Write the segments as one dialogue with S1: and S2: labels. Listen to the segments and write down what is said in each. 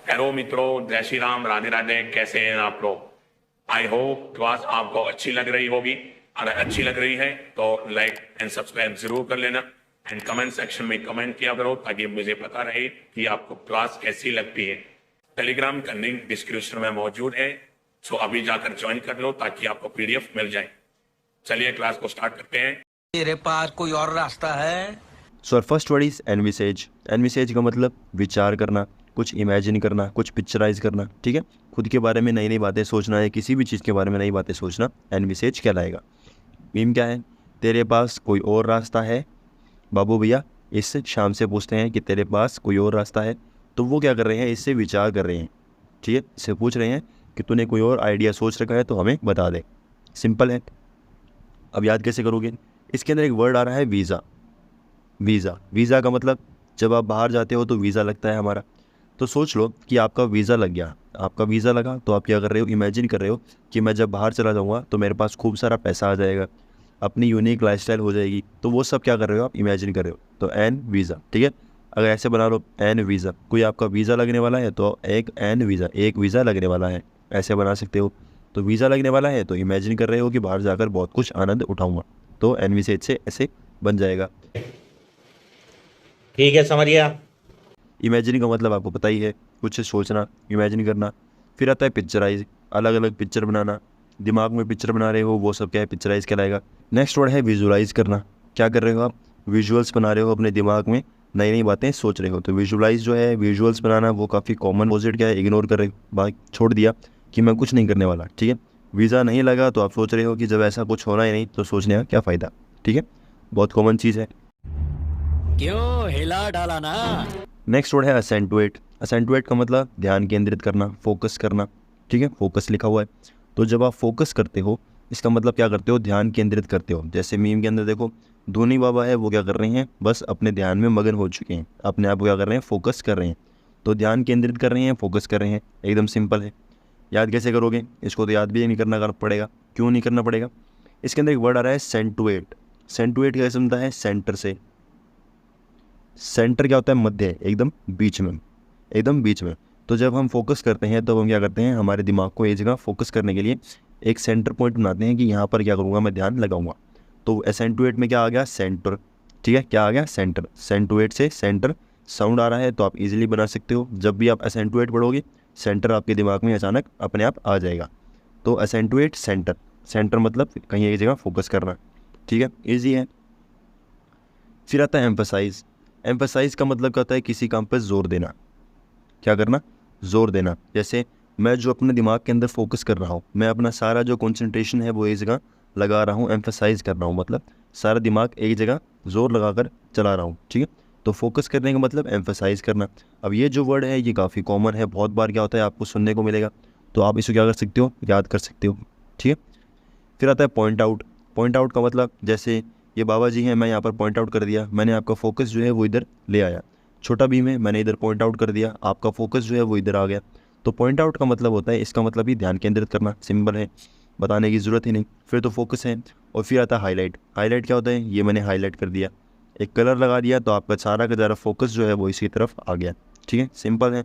S1: Hello मित्रों, जय श्री राम, राधे राधे। कैसे हैं आप लोग? आई होप क्लास आपको अच्छी लग रही होगी। अगर अच्छी लग रही है तो लाइक एंड सब्सक्राइब जरूर कर लेना एंड कमेंट सेक्शन में कमेंट किया करो ताकि मुझे पता रहे कि आपको क्लास कैसी लगती है। टेलीग्राम का लिंक डिस्क्रिप्शन में मौजूद है, सो अभी जाकर ज्वाइन कर लो ताकि आपको पीडीएफ मिल जाए। चलिए क्लास को स्टार्ट करते हैं।
S2: तेरे पास कोई और रास्ता है?
S3: So our first word is envisage. Envisage का मतलब विचार करना, कुछ इमेजिन करना, कुछ पिक्चराइज करना। ठीक है, खुद के बारे में नई नई बातें सोचना है, किसी भी चीज़ के बारे में नई बातें सोचना एनविसेज कहलाएगा। मीम क्या है? तेरे पास कोई और रास्ता है। बाबू भैया इस शाम से पूछते हैं कि तेरे पास कोई और रास्ता है, तो वो क्या कर रहे हैं? इससे विचार कर रहे हैं। ठीक है, इससे पूछ रहे हैं कि तूने कोई और आइडिया सोच रखा है तो हमें बता दे। सिंपल है। अब याद कैसे करोगे? इसके अंदर एक वर्ड आ रहा है वीज़ा। वीज़ा का मतलब जब आप बाहर जाते हो तो वीज़ा लगता है हमारा। तो सोच लो कि आपका वीज़ा लग गया। आपका वीज़ा लगा तो आप क्या कर रहे हो? इमेजिन कर रहे हो कि मैं जब बाहर चला जाऊँगा तो मेरे पास खूब सारा पैसा आ जाएगा, अपनी यूनिक लाइफस्टाइल हो जाएगी। तो वो सब क्या कर रहे हो? आप इमेजिन कर रहे हो। तो एन वीज़ा। ठीक है, अगर ऐसे बना लो एन वीज़ा, कोई आपका वीज़ा लगने वाला है तो एक एन वीज़ा, एक वीज़ा लगने वाला है, ऐसे बना सकते हो। तो वीज़ा लगने वाला है तो इमेजिन कर रहे हो कि बाहर जाकर बहुत कुछ आनंद उठाऊंगा, तो एन वीज़ा से ऐसे बन जाएगा।
S4: ठीक है, समझ गया।
S3: इमेजिनिंग का मतलब आपको पता ही है, कुछ सोचना, इमेजिन करना। फिर आता है पिक्चराइज, अलग अलग पिक्चर बनाना। दिमाग में पिक्चर बना रहे हो, वो सब क्या है? पिक्चराइज कहलाएगा। नेक्स्ट वर्ड है विजुअलाइज करना। क्या कर रहे हो आप? विजुअल्स बना रहे हो, अपने दिमाग में नई नई बातें सोच रहे हो। तो विजुअलाइज जो है, विजुअल्स बनाना, वो काफ़ी कॉमन पोजिट क्या है? इग्नोर कर रहे हो, बात छोड़ दिया कि मैं कुछ नहीं करने वाला। ठीक है, वीज़ा नहीं लगा तो आप सोच रहे हो कि जब ऐसा कुछ होना ही नहीं तो सोचने का क्या फ़ायदा। ठीक है, बहुत कॉमन चीज़ है।
S2: क्यों हिला डाला ना?
S3: नेक्स्ट वर्ड है असेंटुएट। असेंटुएट का मतलब ध्यान केंद्रित करना, फोकस करना। ठीक है, फोकस लिखा हुआ है। तो जब आप फोकस करते हो, इसका मतलब क्या करते हो? ध्यान केंद्रित करते हो। जैसे मीम के अंदर देखो, धोनी बाबा है, वो क्या कर रहे हैं? बस अपने ध्यान में मगन हो चुके हैं, अपने आप को क्या कर रहे हैं? फोकस कर रहे हैं। तो ध्यान केंद्रित कर रहे हैं, फोकस कर रहे हैं। एकदम सिंपल है। याद कैसे करोगे? इसको तो याद भी नहीं करना पड़ेगा। क्यों नहीं करना पड़ेगा? इसके अंदर एक वर्ड आ रहा है सेंटुएट। सेंटुएट क्या समझता है? सेंटर से। सेंटर क्या होता है? मध्य, एकदम बीच में, एकदम बीच में। तो जब हम फोकस करते हैं तो हम क्या करते हैं? हमारे दिमाग को एक जगह फोकस करने के लिए एक सेंटर पॉइंट बनाते हैं कि यहाँ पर क्या करूँगा? मैं ध्यान लगाऊंगा। तो एसेंटुएट में क्या आ गया? सेंटर। ठीक है, क्या आ गया? सेंटर। सेंटुएट से सेंटर साउंड आ रहा है तो आप इजीली बना सकते हो। जब भी आप एसेंटुएट पढ़ोगे, सेंटर आपके दिमाग में अचानक अपने आप आ जाएगा। तो एसेंटुएट सेंटर। सेंटर मतलब कहीं एक जगह फोकस करना। ठीक है, ईजी है। फिर आता है एम्फसाइज। एम्फसाइज का मतलब क्या होता है? किसी काम पर जोर देना। क्या करना? जोर देना। जैसे मैं जो अपने दिमाग के अंदर फोकस कर रहा हूँ, मैं अपना सारा जो कंसंट्रेशन है वो एक जगह लगा रहा हूँ, एम्फसाइज कर रहा हूँ, मतलब सारा दिमाग एक जगह जोर लगाकर चला रहा हूँ। ठीक है, तो फोकस करने का मतलब एम्फसाइज करना। अब ये जो वर्ड है ये काफ़ी कॉमन है, बहुत बार क्या होता है आपको सुनने को मिलेगा, तो आप इसे क्या कर सकते हो? याद कर सकते हो। ठीक है, फिर आता है पॉइंट आउट। पॉइंट आउट का मतलब जैसे ये बाबा जी हैं, मैं यहाँ पर पॉइंट आउट कर दिया, मैंने आपका फोकस जो है वो इधर ले आया। छोटा भीम है, मैंने इधर पॉइंट आउट कर दिया, आपका फोकस जो है वो इधर आ गया। तो पॉइंट आउट का मतलब होता है, इसका मतलब ही ध्यान केंद्रित करना। सिंपल है, बताने की ज़रूरत ही नहीं। फिर तो फोकस है। और फिर आता है हाईलाइट। हाईलाइट क्या होता है? ये मैंने हाईलाइट कर दिया, एक कलर लगा दिया, तो आपका सारा का ज़रा फोकस जो है वो इसी तरफ आ गया। ठीक है, सिंपल है।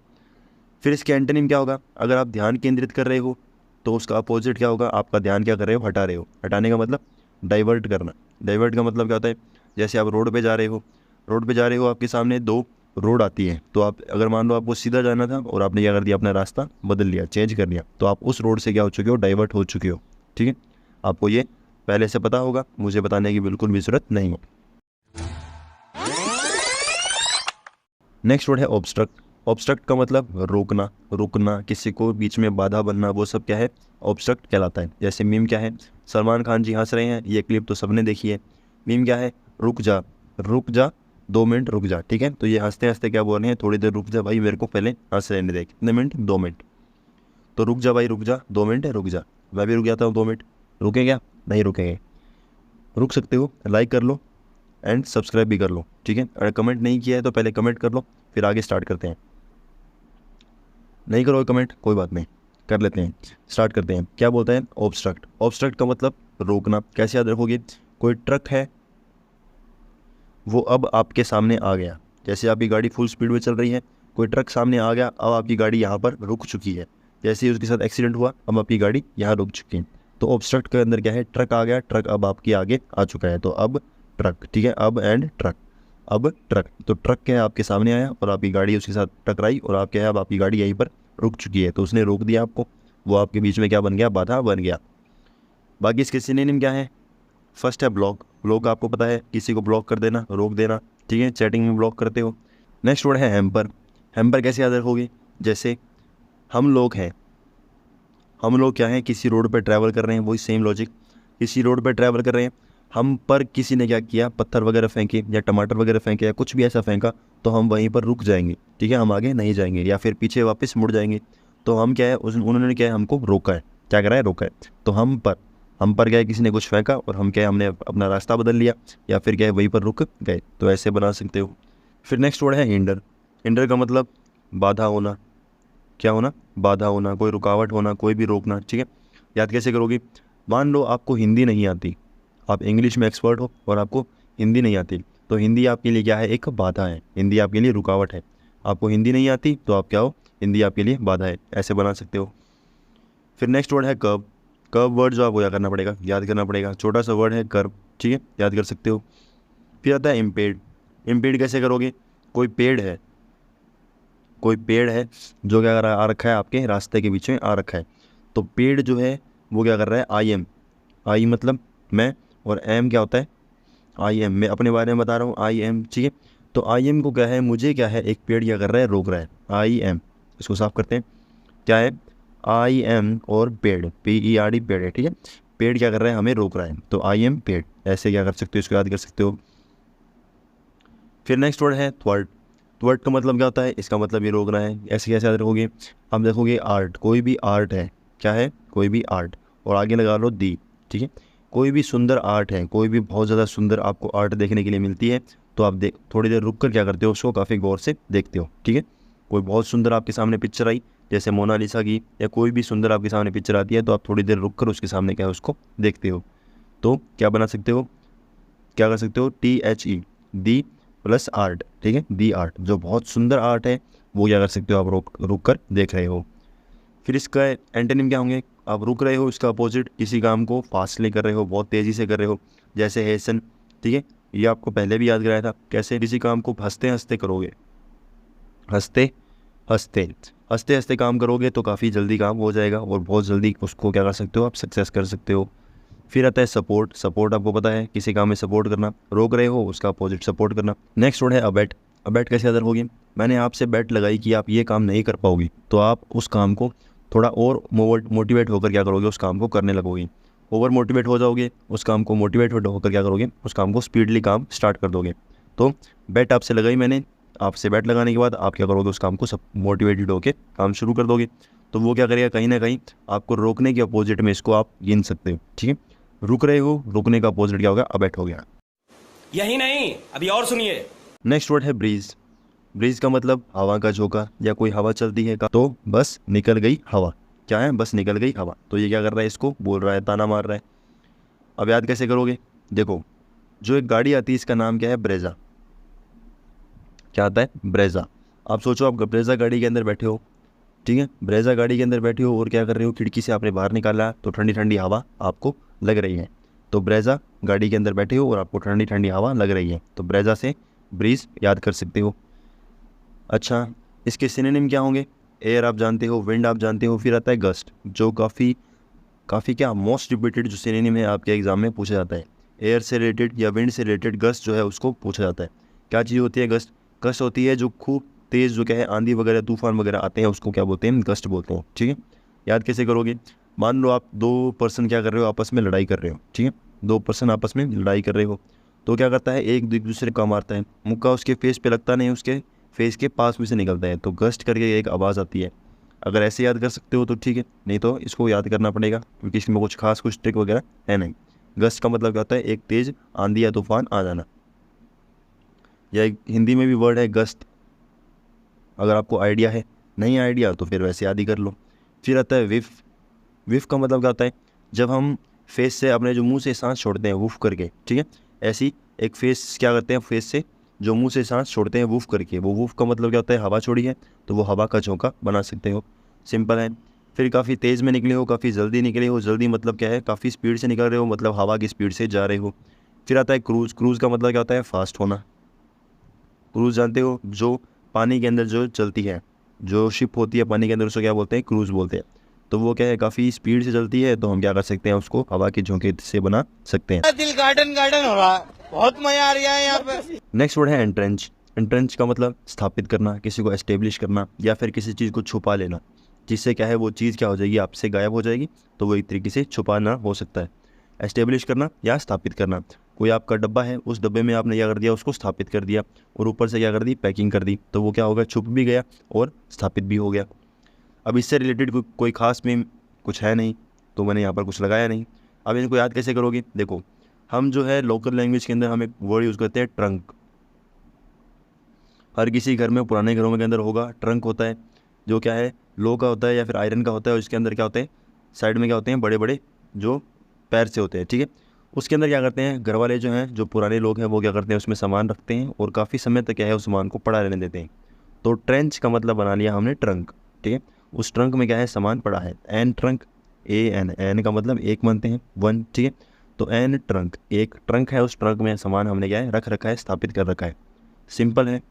S3: फिर इसके एंटोनिम क्या होगा? अगर आप ध्यान केंद्रित कर रहे हो तो उसका अपोजिट क्या होगा? आपका ध्यान क्या कर रहे हो? हटा रहे हो। हटाने का मतलब डाइवर्ट करना। डाइवर्ट का मतलब क्या होता है? जैसे आप रोड पे जा रहे हो, रोड पे जा रहे हो, आपके सामने दो रोड आती है, तो आप अगर मान लो आपको सीधा जाना था और आपने क्या कर दिया? अपना रास्ता बदल लिया, चेंज कर लिया, तो आप उस रोड से क्या हो चुके हो? डाइवर्ट हो चुके हो। ठीक है, आपको ये पहले से पता होगा, मुझे बताने की बिल्कुल भी ज़रूरत नहीं हो। नेक्स्ट वर्ड है ऑब्स्ट्रक्ट। ऑब्स्ट्रक्ट का मतलब रोकना, रुकना, किसी को बीच में बाधा बनना, वो सब क्या है? ऑब्स्ट्रक्ट कहलाता है। जैसे मीम क्या है? सलमान खान जी हंस रहे हैं, ये क्लिप तो सबने देखी है। मीम क्या है? रुक जा, रुक जा, 2 मिनट रुक जा। ठीक है, तो ये हंसते हंसते क्या बोल रहे हैं? थोड़ी देर रुक जा भाई, मेरे को पहले हंस रहने दे। कितने मिनट? 2 मिनट। तो रुक जा भाई, रुक जा, 2 मिनट है, रुक जा। मैं भी रुक जाता हूँ 2 मिनट। रुके क्या? नहीं रुकेंगे। रुक सकते हो, लाइक कर लो एंड सब्सक्राइब भी कर लो। ठीक है, अगर कमेंट नहीं किया है तो पहले कमेंट कर लो, फिर आगे स्टार्ट करते हैं। नहीं करोगे कमेंट, कोई बात नहीं, कर लेते हैं, स्टार्ट करते हैं। क्या बोलता है? ऑब्स्ट्रक्ट। ऑब्स्ट्रक्ट का मतलब रोकना। कैसे याद रखोगे? कोई ट्रक है, वो अब आपके सामने आ गया। जैसे आपकी गाड़ी फुल स्पीड में चल रही है, कोई ट्रक सामने आ गया, अब आपकी गाड़ी यहाँ पर रुक चुकी है, जैसे ही उसके साथ एक्सीडेंट हुआ अब आपकी गाड़ी यहाँ रुक चुकी है। तो ऑब्स्ट्रक्ट के अंदर क्या है, ट्रक आ गया, ट्रक अब आपके आगे आ चुका है, तो अब ट्रक, ठीक है, अब एंड ट्रक, अब ट्रक। तो ट्रक क्या है आपके सामने आया और आपकी गाड़ी उसके साथ टकराई और आप क्या है अब आपकी गाड़ी यहीं पर रुक चुकी है, तो उसने रोक दिया आपको, वो आपके बीच में क्या बन गया, बाधा बन गया। बाकी इसके सिनोनिम क्या है, फर्स्ट है ब्लॉक, ब्लॉक आपको पता है किसी को ब्लॉक कर देना, रोक देना, ठीक है, चैटिंग में ब्लॉक करते हो। नेक्स्ट वर्ड है हैम्पर। हैम्पर कैसे याद रखोगे, जैसे हम लोग हैं, हम लोग क्या हैं, किसी रोड पर ट्रैवल कर रहे हैं, वही सेम लॉजिक, किसी रोड पर ट्रैवल कर रहे हैं, हम पर किसी ने क्या किया, पत्थर वगैरह फेंके या टमाटर वगैरह फेंके या कुछ भी ऐसा फेंका, तो हम वहीं पर रुक जाएंगे, ठीक है, हम आगे नहीं जाएंगे या फिर पीछे वापस मुड़ जाएंगे। तो हम क्या है, उन्होंने क्या है हमको रोका है, क्या करा है, रोका है। तो हम पर क्या है, किसी ने कुछ फेंका और हम क्या है, हमने अपना रास्ता बदल लिया या फिर क्या है वहीं पर रुक गए, तो ऐसे बना सकते हो। फिर नेक्स्ट वर्ड है हिंडर। हिंडर का मतलब बाधा होना, क्या होना, बाधा होना, कोई रुकावट होना, कोई भी रोकना, ठीक है। याद कैसे करोगे, मान लो आपको हिंदी नहीं आती, आप इंग्लिश में एक्सपर्ट हो और आपको हिंदी नहीं आती, तो हिंदी आपके लिए क्या है, एक बाधा है, हिंदी आपके लिए रुकावट है। आपको हिंदी नहीं आती तो आप क्या हो, हिंदी आपके लिए बाधा है, ऐसे बना सकते हो। फिर नेक्स्ट वर्ड है कर्व। कर्व वर्ड जो आपको याद करना पड़ेगा, छोटा सा वर्ड है कर्व, ठीक है, याद कर सकते हो। फिर आता है इम्पेड। इम्पेड कैसे करोगे, कोई पेड़ है जो क्या कर रहा है, आ रखा है आपके रास्ते के बीच में आ रखा है, तो पेड़ जो है वो क्या कर रहा है, आई मतलब मैं, और एम क्या होता है, आई एम, मैं अपने बारे में बता रहा हूँ, आई एम, ठीक है। तो आई एम को क्या है, मुझे क्या है, एक पेड़ क्या कर रहा है, रोक रहा है, आई एम, इसको साफ करते हैं, क्या है, आई एम और पेड़, PERD पेड़ है, ठीक है, पेड़ क्या कर रहा है, हमें रोक रहा है, तो आई एम पेड़, ऐसे क्या कर सकते हो, इसको याद कर सकते हो। फिर नेक्स्ट वर्ड है थ्वर्ट। थ्वर्ट का मतलब क्या होता है, इसका मतलब ये रोकना है, ऐसे कैसे याद रखोगे, हम देखोगे आर्ट, कोई भी आर्ट है, क्या है, कोई भी आर्ट, और आगे लगा लो दी, ठीक है, कोई भी सुंदर आर्ट है, कोई भी बहुत ज़्यादा सुंदर आपको आर्ट देखने के लिए मिलती है, तो आप थोड़ी देर रुक कर क्या करते हो, उसको काफ़ी गौर से देखते हो, ठीक है। कोई बहुत सुंदर आपके सामने पिक्चर आई, जैसे मोनालिसा की, या कोई भी सुंदर आपके सामने पिक्चर आती है, तो आप थोड़ी देर रुक कर उसके सामने क्या है, उसको देखते हो, तो क्या बना सकते हो, क्या कर सकते हो, THE, दी प्लस आर्ट, ठीक है, दी आर्ट, जो बहुत सुंदर आर्ट है वो क्या कर सकते हो, आप रुक कर देख रहे हो। फिर इसका एंटोनिम क्या होंगे, आप रुक रहे हो, इसका अपोजिट, किसी काम को फास्टली कर रहे हो, बहुत तेज़ी से कर रहे हो, जैसे हेसन, ठीक है, ये आपको पहले भी याद कराया था, कैसे किसी काम को हंसते हंसते करोगे, हंसते हंसते काम करोगे तो काफ़ी जल्दी काम हो जाएगा और बहुत जल्दी उसको क्या कर सकते हो, आप सक्सेस कर सकते हो। फिर आता है सपोर्ट। सपोर्ट आपको पता है, किसी काम में सपोर्ट करना, रोक रहे हो उसका अपोजिट सपोर्ट करना। नेक्स्ट वर्ड है अबेट। अबेट कैसे याद रखोगे, मैंने आपसे बेट लगाई कि आप ये काम नहीं कर पाओगे, तो आप उस काम को थोड़ा और मोटिवेट होकर क्या करोगे, उस काम को करने लगोगे, ओवर मोटिवेट हो जाओगे, उस काम को मोटिवेट होकर क्या करोगे, उस काम को स्पीडली काम स्टार्ट कर दोगे। तो बेट आपसे लगाई मैंने, आपसे बेट लगाने के बाद आप क्या करोगे, उस काम को सब मोटिवेटेड होकर काम शुरू कर दोगे, तो वो क्या करेगा, कहीं ना कहीं आपको रोकने के अपोजिट में इसको आप गिन सकते हो, ठीक है। रुक रहे हो, रुकने का अपोजिट क्या होगा, अबेट हो गया।
S2: यही नहीं, अभी और सुनिए।
S3: नेक्स्ट वर्ड है ब्रीज। ब्रीज का मतलब हवा का झोंका, या कोई हवा चलती है तो बस निकल गई हवा, क्या है, बस निकल गई हवा, तो ये क्या कर रहा है, इसको बोल रहा है, ताना मार रहा है। अब याद कैसे करोगे, देखो जो एक गाड़ी आती है इसका नाम क्या है, ब्रेजा, क्या आता है, ब्रेजा। आप सोचो आप ब्रेजा गाड़ी के अंदर बैठे हो, ठीक है, ब्रेजा गाड़ी के अंदर बैठे हो और क्या कर रहे हो, खिड़की से आपने बाहर निकाला तो ठंडी ठंडी हवा आपको लग रही है, तो ब्रेजा गाड़ी के अंदर बैठे हो और आपको ठंडी ठंडी हवा लग रही है, तो ब्रेजा से ब्रीज याद कर सकते हो। अच्छा, इसके सिनोनिम क्या होंगे, एयर आप जानते हो, विंड आप जानते हो, फिर आता है गस्ट, जो काफ़ी क्या मोस्ट रिपीटेड जो सिनोनिम है आपके एग्जाम में पूछा जाता है, एयर से रिलेटेड या विंड से रिलेटेड गस्ट जो है उसको पूछा जाता है। क्या चीज़ होती है गस्ट, गस्ट होती है जो खूब तेज़ जो क्या है, आंधी वगैरह तूफान वगैरह आते हैं, उसको क्या बोलते हैं, गस्ट बोलते हैं, ठीक है। याद कैसे करोगे, मान लो आप दो पर्सन क्या कर रहे हो, आपस में लड़ाई कर रहे हो, ठीक है, दो पर्सन आपस में लड़ाई कर रहे हो, तो क्या करता है, एक दूसरे का मारता है, मुक्का उसके फेस पे लगता नहीं, उसके फेस के पास में से निकलता है, तो गस्ट करके एक आवाज़ आती है। अगर ऐसे याद कर सकते हो तो ठीक है, नहीं तो इसको याद करना पड़ेगा क्योंकि इसमें कुछ ट्रिक वगैरह है नहीं। गस्ट का मतलब क्या होता है, एक तेज़ आंधी या तूफान आ जाना, या हिंदी में भी वर्ड है गस्ट, अगर आपको आइडिया है, नहीं आइडिया तो फिर वैसे याद ही कर लो। फिर आता है विफ। विफ का मतलब क्या होता है, जब हम फेस से अपने जो मुंह से सांस छोड़ते हैं वुफ करके, ठीक है, ऐसी एक फेस क्या करते हैं, फेस से जो मुंह से सांस छोड़ते हैं वूफ करके, वो वूफ का मतलब क्या होता है, हवा छोड़ी है, तो वो हवा का झोंका बना सकते हो। सिंपल है। फिर काफ़ी तेज़ में निकले हो, काफ़ी जल्दी निकले हो, जल्दी मतलब क्या है, काफ़ी स्पीड से निकल रहे हो, मतलब हवा की स्पीड से जा रहे हो। फिर आता है क्रूज़। क्रूज़ का मतलब क्या होता है, फास्ट होना। क्रूज़ जानते हो, जो पानी के अंदर जो चलती है, जो शिप होती है पानी के अंदर, उसको क्या बोलते हैं, क्रूज़ बोलते हैं। तो वो क्या है, काफ़ी स्पीड से चलती है, तो हम क्या कर सकते हैं, उसको हवा के झोंके से बना सकते हैं।
S4: दिल गार्डन गार्डन हो रहा है, बहुत मजा आ रहा है यहाँ पे।
S3: नेक्स्ट वर्ड है एंट्रेंच। एंट्रेंच का मतलब स्थापित करना, किसी को एस्टेब्लिश करना, या फिर किसी चीज़ को छुपा लेना, जिससे क्या है वो चीज़ क्या हो जाएगी, आपसे गायब हो जाएगी, तो वो एक तरीके से छुपाना हो सकता है। एस्टेब्लिश करना या स्थापित करना। कोई आपका डब्बा है, उस डब्बे में आपने क्या कर दिया, उसको स्थापित कर दिया, और ऊपर से क्या कर दी, पैकिंग कर दी, तो वो क्या होगा, छुप भी गया और स्थापित भी हो गया। अब इससे रिलेटेड कोई खास में कुछ है नहीं, तो मैंने यहाँ पर कुछ लगाया नहीं। अब इनको याद कैसे करोगे, देखो हम जो है लोकल लैंग्वेज के अंदर हम एक वर्ड यूज़ करते हैं, ट्रंक। हर किसी घर में, पुराने घरों के अंदर होगा, ट्रंक होता है, जो क्या है, लोह का होता है या फिर आयरन का होता है, और इसके अंदर क्या होते हैं, साइड में क्या होते हैं, बड़े बड़े जो पैर से होते हैं, ठीक है। उसके अंदर क्या करते हैं, घर वाले जो हैं, जो पुराने लोग हैं, वो क्या करते हैं, उसमें सामान रखते हैं और काफ़ी समय तक क्या है, उस सामान को पड़ा रहने देते हैं। तो ट्रेंच का मतलब बना लिया हमने ट्रंक, ठीक है। उस ट्रंक में क्या है, सामान पड़ा है। N trunk, A N, N का मतलब एक मानते हैं, वन, ठीक है। तो एन ट्रंक, एक ट्रंक है, उस ट्रंक में सामान हमने क्या है, रख रखा है, स्थापित कर रखा है। सिंपल है।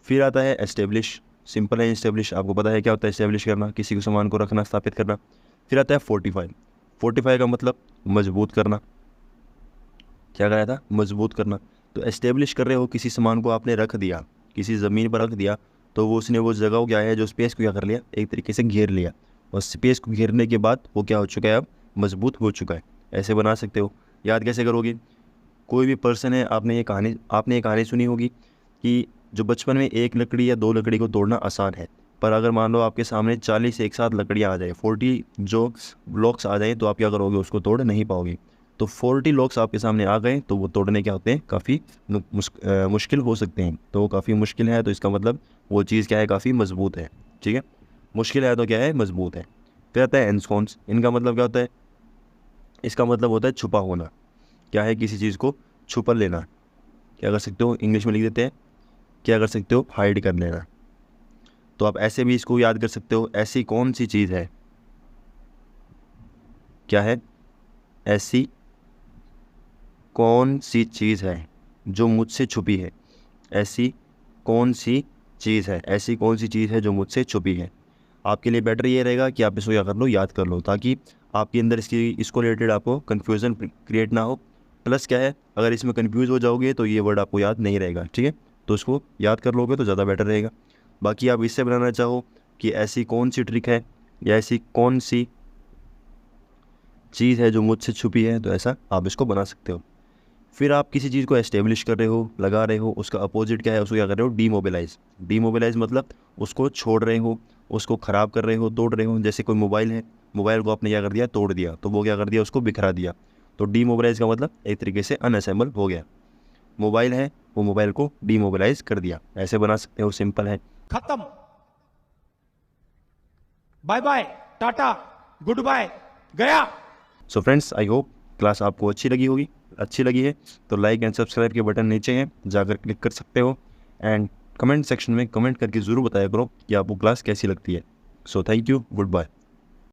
S3: फिर आता है एस्टेब्लिश। सिंपल है, एस्टेब्लिश आपको पता है क्या होता है, एस्टेब्लिश करना, किसी को सामान को रखना, स्थापित करना। फिर आता है फोर्टिफाई। फोर्टिफाई का मतलब मजबूत करना। क्या कराया था, मजबूत करना। तो एस्टेब्लिश कर रहे हो, किसी सामान को आपने रख दिया, किसी ज़मीन पर रख दिया, तो वो उसने वो जगह को क्या है, जो स्पेस को क्या कर लिया, एक तरीके से घेर लिया, और स्पेस को घेरने के बाद वो क्या हो चुका है, अब मजबूत हो चुका है। ऐसे बना सकते हो। याद कैसे करोगे, कोई भी पर्सन है, आपने ये कहानी सुनी होगी कि जो बचपन में एक लकड़ी या दो लकड़ी को तोड़ना आसान है, पर अगर मान लो आपके सामने 40 एक साथ लकड़ियाँ आ जाए, 40 जो ब्लॉक्स आ जाएँ, तो आप क्या करोगे, उसको तोड़ नहीं पाओगे। तो 40 लॉक्स आपके सामने आ गए, तो वो तोड़ने क्या होते हैं, काफ़ी मुश्किल हो सकते हैं। तो वो काफ़ी मुश्किल है, तो इसका मतलब वो चीज़ क्या है, काफ़ी मजबूत है, ठीक है। मुश्किल है तो क्या है, मजबूत है। फिर आता है एंस्कॉन्स। इनका मतलब क्या होता है, इसका मतलब होता है छुपा होना। क्या है, किसी चीज़ को छुपा लेना। क्या कर सकते हो, इंग्लिश में लिख देते हैं, क्या कर सकते हो, हाइड कर लेना। तो आप ऐसे भी इसको याद कर सकते हो, ऐसी कौन सी चीज़ है, क्या है, ऐसी कौन सी चीज़ है जो मुझसे छुपी है। ऐसी कौन सी चीज़ है, ऐसी कौन सी चीज़ है जो मुझसे छुपी है। आपके लिए बेटर ये रहेगा कि आप इसको क्या कर लो, याद कर लो, ताकि आपके अंदर इसको रिलेटेड आपको कन्फ्यूज़न क्रिएट ना हो। प्लस क्या है, अगर इसमें कन्फ्यूज़ हो जाओगे तो ये वर्ड आपको याद नहीं रहेगा, ठीक है। तो इसको याद कर लोगे तो ज़्यादा बेटर रहेगा। बाकी आप इससे बनाना चाहो कि ऐसी कौन सी ट्रिक है या ऐसी कौन सी चीज़ है जो मुझसे छुपी है, तो ऐसा आप इसको बना सकते हो। फिर आप किसी चीज़ को एस्टेब्लिश कर रहे हो, लगा रहे हो, उसका अपोजिट क्या है, उसको क्या कर रहे हो, डीमोबिलाइज। डीमोबिलाइज मतलब उसको छोड़ रहे हो, उसको ख़राब कर रहे हो, तोड़ रहे हो। जैसे कोई मोबाइल है, मोबाइल को आपने क्या कर दिया, तोड़ दिया, तो वो क्या कर दिया, उसको बिखरा दिया। तो डीमोबिलाइज का मतलब एक तरीके से अनअसेंबल हो गया। मोबाइल है, वो मोबाइल को डीमोबिलाइज कर दिया, ऐसे बना सकते हो। सिंपल है।
S5: खत्म, bye bye, tata, goodbye, गया।
S3: So friends, I hope class आपको अच्छी लगी होगी। अच्छी लगी है तो लाइक एंड सब्सक्राइब के बटन नीचे हैं, जाकर क्लिक कर सकते हो। एंड कमेंट सेक्शन में कमेंट करके ज़रूर बताया करो कि आपको क्लास कैसी लगती है। So thank you, good bye.